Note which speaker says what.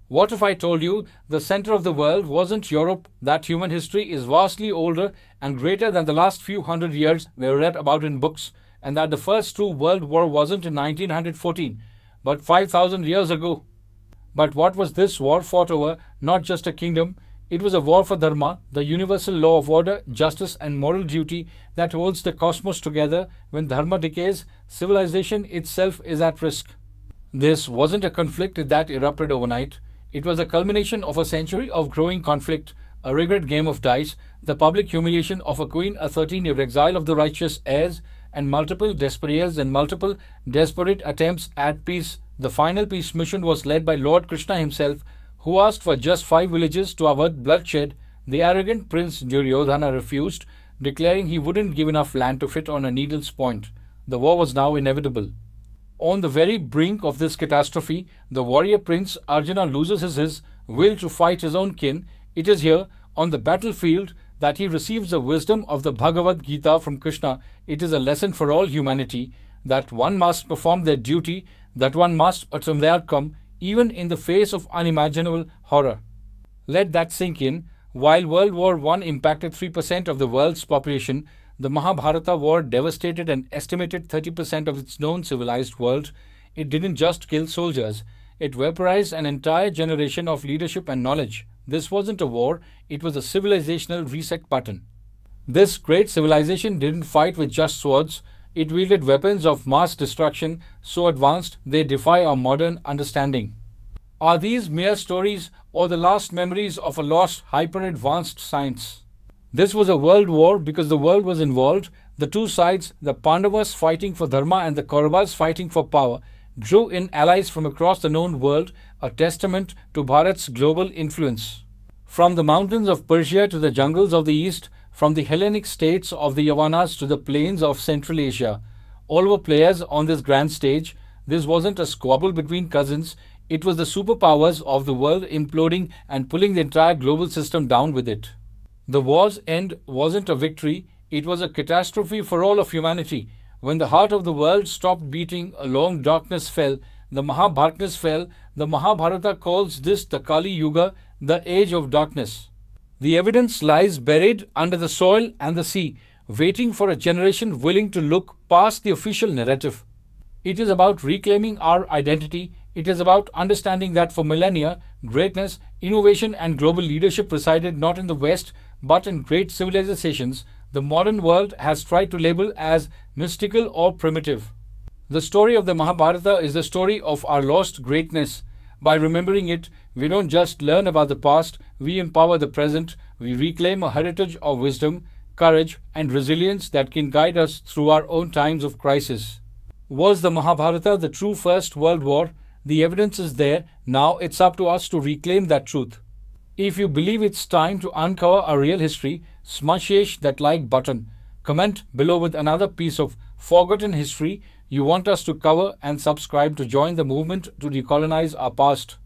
Speaker 1: What if I told you the center of the world wasn't Europe, that human history is vastly older and greater than the last few hundred years we read about in books, and that the first true world war wasn't in 1914, but 5,000 years ago? But what was this war fought over? Not just a kingdom. It was a war for Dharma, the universal law of order, justice, and moral duty that holds the cosmos together. When Dharma decays, civilization itself is at risk. This wasn't a conflict that erupted overnight. It was a culmination of a century of growing conflict, a rigged game of dice, the public humiliation of a queen, a 13-year exile of the righteous heirs, and multiple desperados and multiple desperate attempts at peace. The final peace mission was led by Lord Krishna himself, who asked for just 5 villages to avert bloodshed. The arrogant Prince Duryodhana refused, declaring he wouldn't give enough land to fit on a needle's point. The war was now inevitable. On the very brink of this catastrophe, the warrior prince Arjuna loses his will to fight his own kin. It is here, on the battlefield, that he receives the wisdom of the Bhagavad Gita from Krishna. It is a lesson for all humanity that one must perform their duty, that one must attain the outcome, even in the face of unimaginable horror. Let that sink in. While World War I impacted 3% of the world's population, the Mahabharata war devastated an estimated 30% of its known civilized world. It didn't just kill soldiers, it vaporized an entire generation of leadership and knowledge. This wasn't a war, it was a civilizational reset button. This great civilization didn't fight with just swords, it wielded weapons of mass destruction so advanced they defy our modern understanding. Are these mere stories or the last memories of a lost, hyper-advanced science? This was a world war because the world was involved. The two sides, the Pandavas fighting for Dharma and the Kauravas fighting for power, drew in allies from across the known world, a testament to Bharat's global influence. From the mountains of Persia to the jungles of the East, from the Hellenic states of the Yavanas to the plains of Central Asia, all were players on this grand stage. This wasn't a squabble between cousins, it was the superpowers of the world imploding and pulling the entire global system down with it. The war's end wasn't a victory, it was a catastrophe for all of humanity. When the heart of the world stopped beating, a long darkness fell. The Mahabharata calls this the Kali Yuga, the age of darkness. The evidence lies buried under the soil and the sea, waiting for a generation willing to look past the official narrative. It is about reclaiming our identity. It is about understanding that for millennia, greatness, innovation, and global leadership resided not in the West, but in great civilizations the modern world has tried to label as mystical or primitive. The story of the Mahabharata is the story of our lost greatness. By remembering it, we don't just learn about the past, we empower the present, we reclaim a heritage of wisdom, courage, and resilience that can guide us through our own times of crisis. Was the Mahabharata the true First World War? The evidence is there, now it's up to us to reclaim that truth. If you believe it's time to uncover our real history, smash that like button. Comment below with another piece of forgotten history you want us to cover and subscribe to join the movement to decolonize our past.